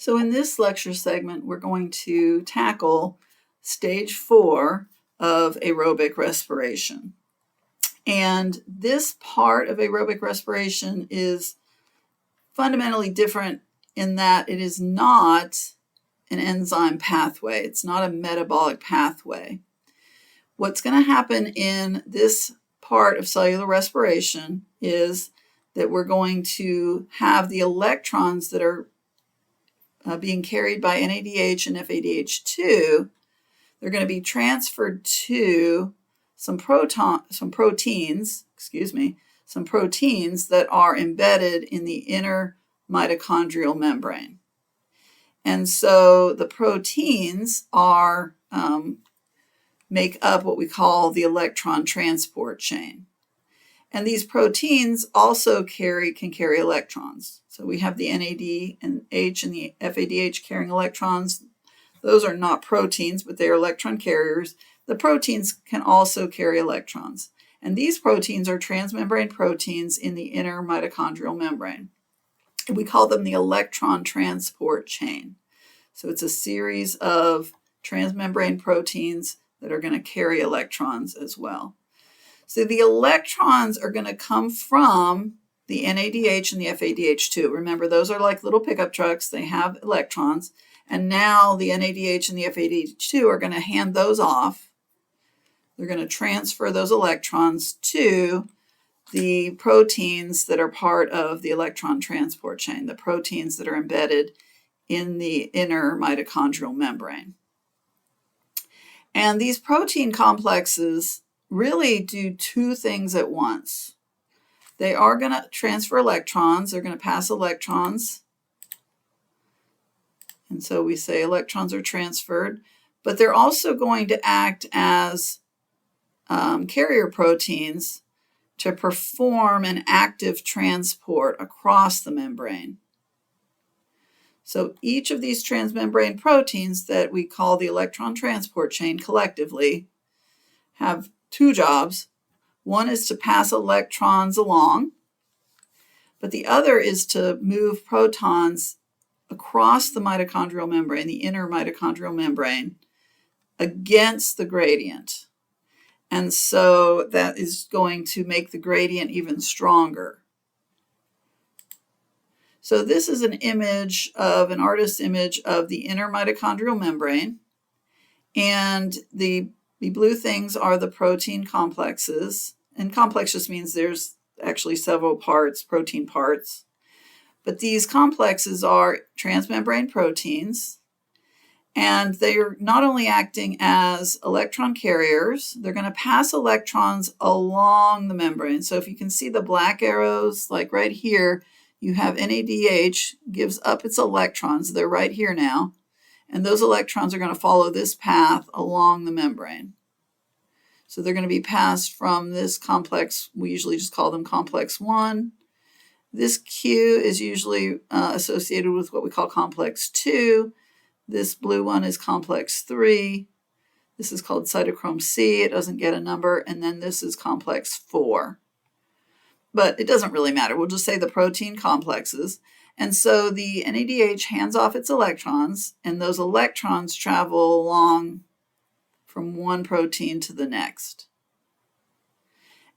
So in this lecture segment, we're going to tackle stage 4 of aerobic respiration. And this part of aerobic respiration is fundamentally different in that it is not an enzyme pathway. It's not a metabolic pathway. What's going to happen in this part of cellular respiration is that we're going to have the electrons that are being carried by NADH and FADH2. They're going to be transferred to some proteins that are embedded in the inner mitochondrial membrane. And so the proteins are make up what we call the electron transport chain. And these proteins also can carry electrons. So we have the NAD and H and the FADH carrying electrons. Those are not proteins, but they are electron carriers. The proteins can also carry electrons. And these proteins are transmembrane proteins in the inner mitochondrial membrane. And we call them the electron transport chain. So it's a series of transmembrane proteins that are going to carry electrons as well. So the electrons are going to come from the NADH and the FADH2. Remember, those are like little pickup trucks. They have electrons. And now the NADH and the FADH2 are going to hand those off. They're going to transfer those electrons to the proteins that are part of the electron transport chain, the proteins that are embedded in the inner mitochondrial membrane. And these protein complexes really do two things at once. They are going to transfer electrons. They're going to pass electrons. And so we say electrons are transferred. But they're also going to act as carrier proteins to perform an active transport across the membrane. So each of these transmembrane proteins that we call the electron transport chain collectively have two jobs. One is to pass electrons along, but the other is to move protons across the mitochondrial membrane, the inner mitochondrial membrane, against the gradient. And so that is going to make the gradient even stronger. So this is an image of an artist's image of the inner mitochondrial membrane. And the blue things are the protein complexes. And complex just means there's actually several parts, protein parts. But these complexes are transmembrane proteins. And they are not only acting as electron carriers, they're going to pass electrons along the membrane. So if you can see the black arrows, like right here, you have NADH gives up its electrons. They're right here now. And those electrons are going to follow this path along the membrane. So they're going to be passed from this complex. We usually just call them complex 1. This Q is usually associated with what we call complex 2. This blue one is complex 3. This is called cytochrome C. It doesn't get a number. And then this is complex 4. But it doesn't really matter. We'll just say the protein complexes. And so the NADH hands off its electrons, and those electrons travel along from one protein to the next.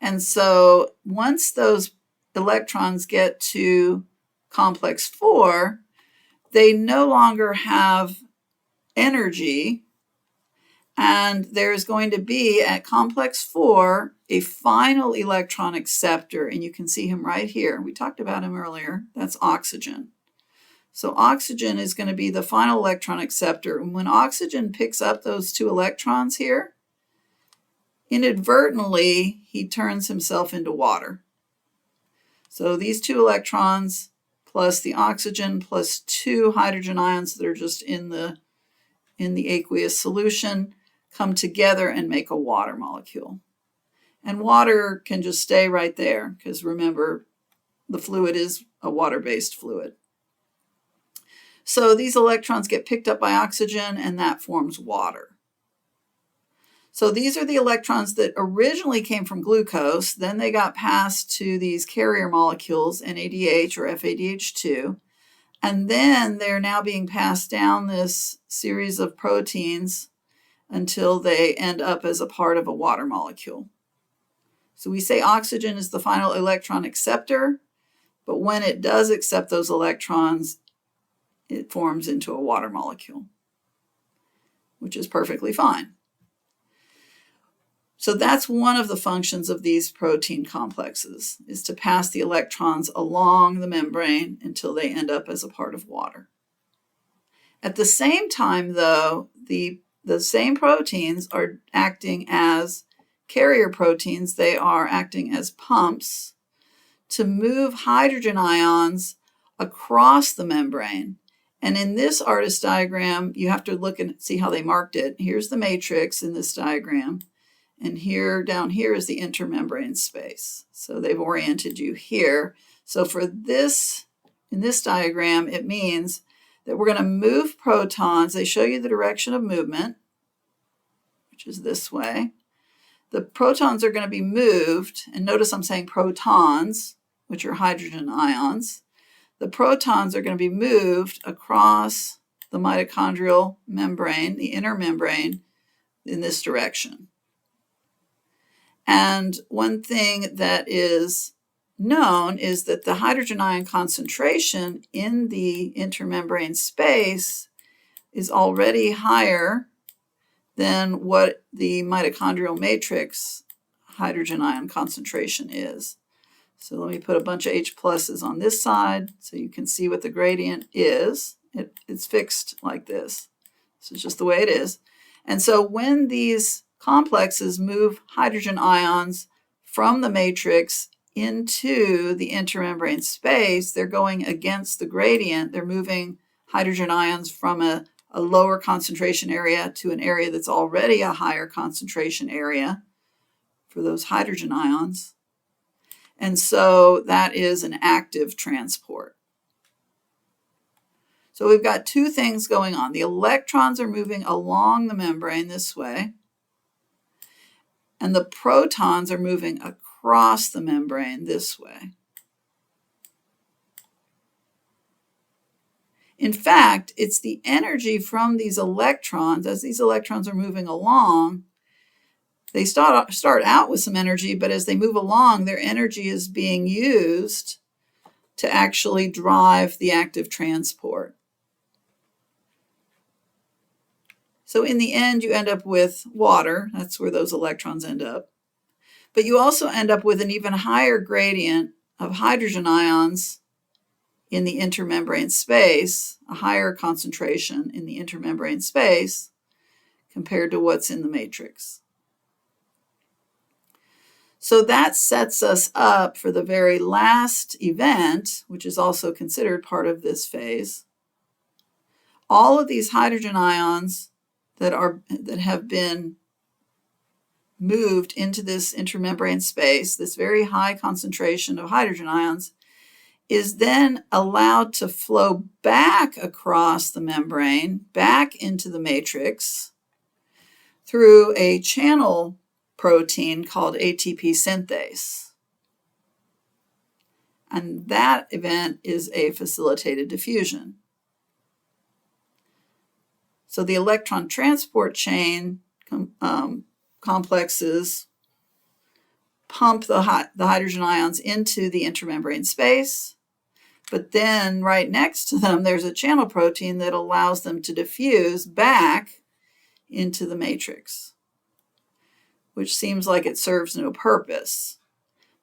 And so once those electrons get to complex 4, they no longer have energy, and there's going to be at complex 4 a final electron acceptor, and you can see him right here. We talked about him earlier. That's oxygen. So oxygen is going to be the final electron acceptor, and when oxygen picks up those two electrons here, inadvertently he turns himself into water. So these two electrons plus the oxygen plus 2 hydrogen ions that are just in the aqueous solution come together and make a water molecule. And water can just stay right there because remember, the fluid is a water-based fluid. So these electrons get picked up by oxygen and that forms water. So these are the electrons that originally came from glucose. Then they got passed to these carrier molecules, NADH or FADH2. And then they're now being passed down this series of proteins until they end up as a part of a water molecule. So we say oxygen is the final electron acceptor, but when it does accept those electrons, it forms into a water molecule, which is perfectly fine. So that's one of the functions of these protein complexes, is to pass the electrons along the membrane until they end up as a part of water. At the same time, though, the same proteins are acting as carrier proteins. They are acting as pumps to move hydrogen ions across the membrane. And in this artist diagram, you have to look and see how they marked it. Here's the matrix in this diagram. And down here is the intermembrane space. So they've oriented you here. So for this, in this diagram, it means that we're going to move protons. They show you the direction of movement, which is this way. The protons are going to be moved, and notice I'm saying protons, which are hydrogen ions. The protons are going to be moved across the mitochondrial membrane, the inner membrane, in this direction. And one thing that is known is that the hydrogen ion concentration in the intermembrane space is already higher than what the mitochondrial matrix hydrogen ion concentration is. So let me put a bunch of H pluses on this side so you can see what the gradient is. It's fixed like this. This is just the way it is. And so when these complexes move hydrogen ions from the matrix into the intermembrane space, they're going against the gradient. They're moving hydrogen ions from a lower concentration area to an area that's already a higher concentration area for those hydrogen ions. And so that is an active transport. So we've got two things going on. The electrons are moving along the membrane this way, and the protons are moving across the membrane this way. In fact, it's the energy from these electrons, as these electrons are moving along, they start out with some energy, but as they move along, their energy is being used to actually drive the active transport. So in the end, you end up with water. That's where those electrons end up. But you also end up with an even higher gradient of hydrogen ions in the intermembrane space, a higher concentration in the intermembrane space compared to what's in the matrix. So that sets us up for the very last event, which is also considered part of this phase. All of these hydrogen ions that have been moved into this intermembrane space, this very high concentration of hydrogen ions, is then allowed to flow back across the membrane, back into the matrix, through a channel protein called ATP synthase. And that event is a facilitated diffusion. So the electron transport chain complexes pump the hydrogen ions into the intermembrane space, but then right next to them there's a channel protein that allows them to diffuse back into the matrix, which seems like it serves no purpose.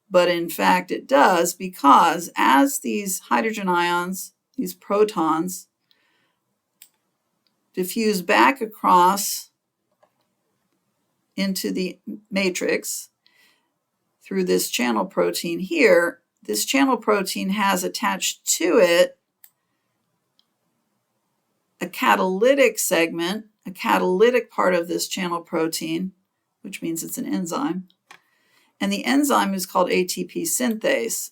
But in fact it does, because as these hydrogen ions, these protons, diffuse back across into the matrix through this channel protein here, this channel protein has attached to it a catalytic segment, a catalytic part of this channel protein, which means it's an enzyme. And the enzyme is called ATP synthase.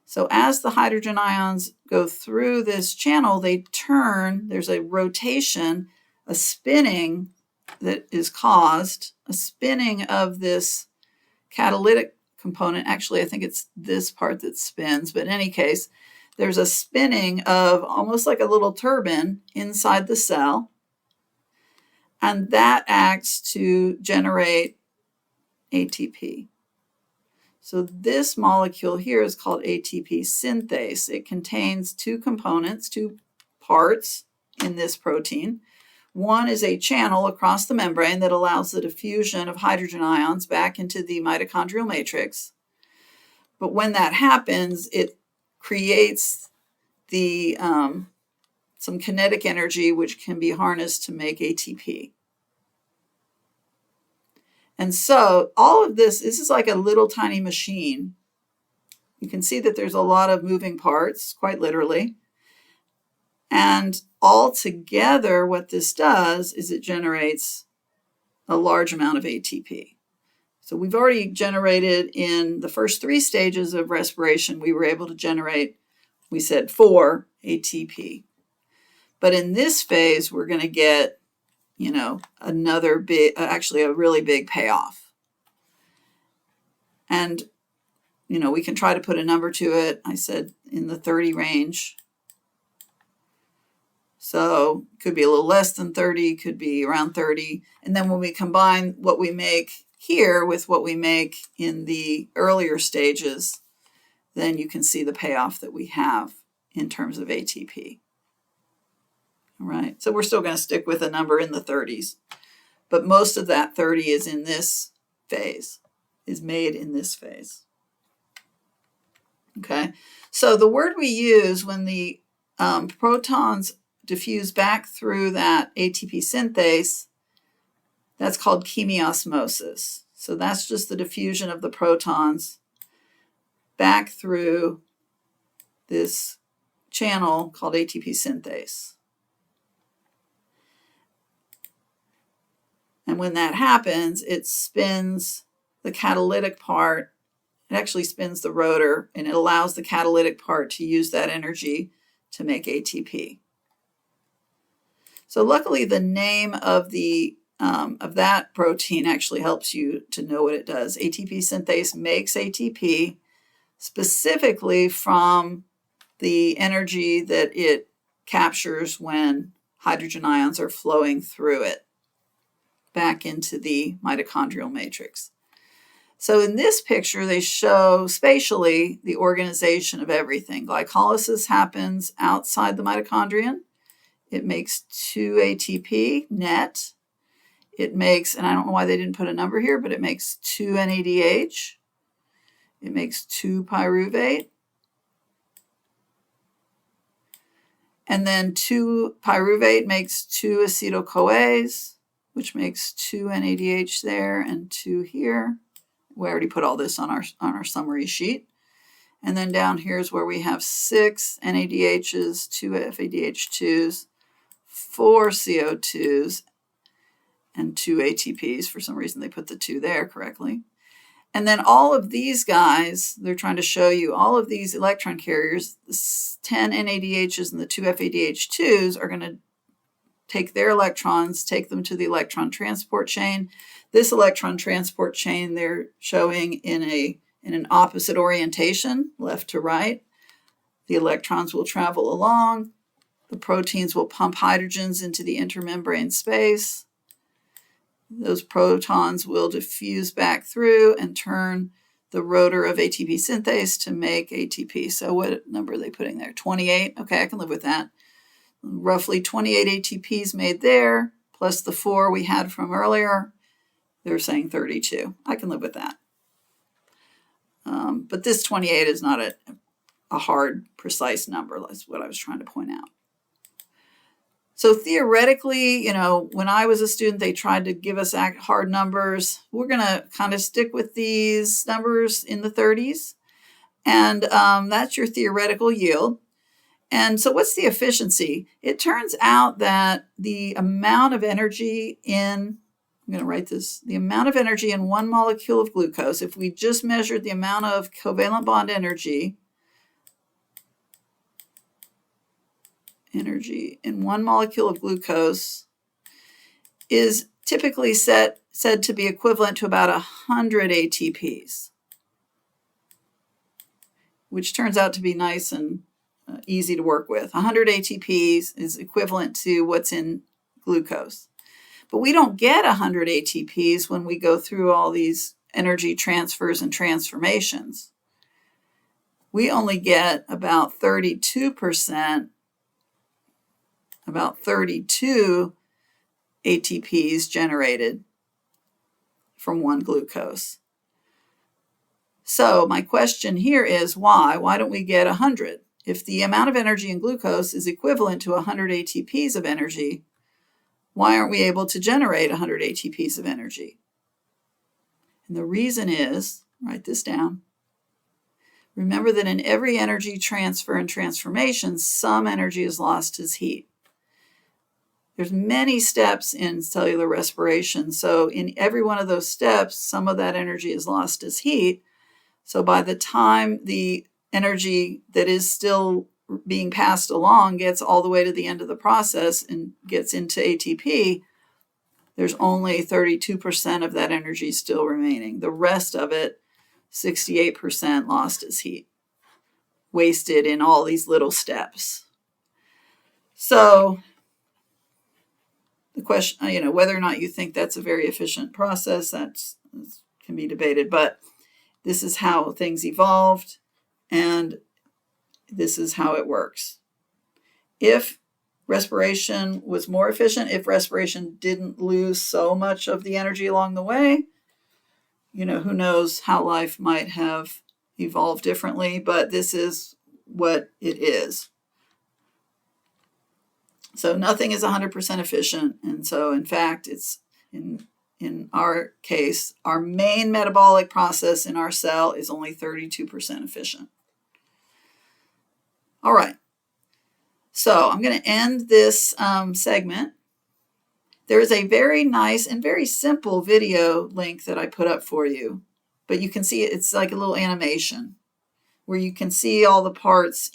So as the hydrogen ions go through this channel, they turn, there's a rotation, a spinning that is caused, a spinning of this catalytic component. Actually, I think it's this part that spins, but in any case, there's a spinning of almost like a little turbine inside the cell, and that acts to generate ATP. So this molecule here is called ATP synthase. It contains two components, two parts in this protein. One is a channel across the membrane that allows the diffusion of hydrogen ions back into the mitochondrial matrix. But when that happens, it creates the some kinetic energy which can be harnessed to make ATP. And so all of this is like a little tiny machine. You can see that there's a lot of moving parts, quite literally. And all together, what this does is it generates a large amount of ATP. So we've already generated in the first 3 stages of respiration, we were able to generate, we said 4 ATP. But in this phase, we're going to get, another big, actually a really big payoff. And, we can try to put a number to it. I said in the 30 range. So it could be a little less than 30, could be around 30. And then when we combine what we make here with what we make in the earlier stages, then you can see the payoff that we have in terms of ATP. All right, so we're still going to stick with a number in the 30s, but most of that 30 is in this phase, is made in this phase. Okay, so the word we use when the protons diffuse back through that ATP synthase, that's called chemiosmosis. So that's just the diffusion of the protons back through this channel called ATP synthase. And when that happens, it spins the catalytic part. It actually spins the rotor, and it allows the catalytic part to use that energy to make ATP. So luckily, the name of that protein actually helps you to know what it does. ATP synthase makes ATP specifically from the energy that it captures when hydrogen ions are flowing through it back into the mitochondrial matrix. So in this picture, they show spatially the organization of everything. Glycolysis happens outside the mitochondrion. It makes 2 ATP net. It makes, and I don't know why they didn't put a number here, but it makes 2 NADH. It makes 2 pyruvate. And then 2 pyruvate makes 2 acetyl-CoAs, which makes 2 NADH there and 2 here. We already put all this on our summary sheet. And then down here is where we have 6 NADHs, 2 FADH2s, 4 CO2s, and 2 ATPs. For some reason, they put the 2 there correctly. And then all of these guys, they're trying to show you all of these electron carriers, the 10 NADHs and the 2 FADH2s are going to take their electrons, take them to the electron transport chain. This electron transport chain they're showing in an opposite orientation, left to right. The electrons will travel along. The proteins will pump hydrogens into the intermembrane space. Those protons will diffuse back through and turn the rotor of ATP synthase to make ATP. So what number are they putting there? 28? Okay, I can live with that. Roughly 28 ATPs made there, plus the 4 we had from earlier. They're saying 32. I can live with that. But this 28 is not a hard, precise number. That's what I was trying to point out. So theoretically, when I was a student, they tried to give us hard numbers. We're going to kind of stick with these numbers in the 30s. And that's your theoretical yield. And so what's the efficiency? It turns out that the amount of energy I'm going to write this, the amount of energy in 1 molecule of glucose, if we just measured the amount of covalent bond energy in 1 molecule of glucose is typically said to be equivalent to about 100 ATPs, which turns out to be nice and easy to work with. 100 ATPs is equivalent to what's in glucose. But we don't get 100 ATPs when we go through all these energy transfers and transformations. We only get about 32%, about 32 ATPs generated from one glucose. So my question here is why? Why don't we get 100? If the amount of energy in glucose is equivalent to 100 ATPs of energy, why aren't we able to generate 100 ATPs of energy? And the reason is, write this down, remember that in every energy transfer and transformation, some energy is lost as heat. There's many steps in cellular respiration, so in every one of those steps, some of that energy is lost as heat. So by the time the energy that is still being passed along gets all the way to the end of the process and gets into ATP, there's only 32% of that energy still remaining. The rest of it, 68% lost as heat, wasted in all these little steps. So the question, whether or not you think that's a very efficient process, that can be debated, but this is how things evolved, and this is how it works. If respiration was more efficient, if respiration didn't lose so much of the energy along the way, who knows how life might have evolved differently, but this is what it is. So nothing is 100% efficient, and so in fact, it's in our case, our main metabolic process in our cell is only 32% efficient. All right, so I'm going to end this segment. There is a very nice and very simple video link that I put up for you, but you can see it's like a little animation where you can see all the parts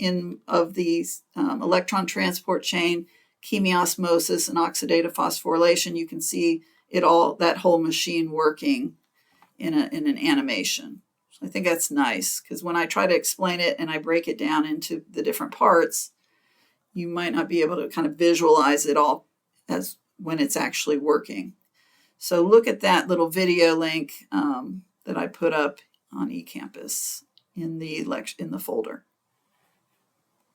of the electron transport chain, chemiosmosis, and oxidative phosphorylation. You can see that whole machine working in an animation. So I think that's nice, because when I try to explain it and I break it down into the different parts, you might not be able to kind of visualize it all as when it's actually working. So look at that little video link that I put up on eCampus in the folder.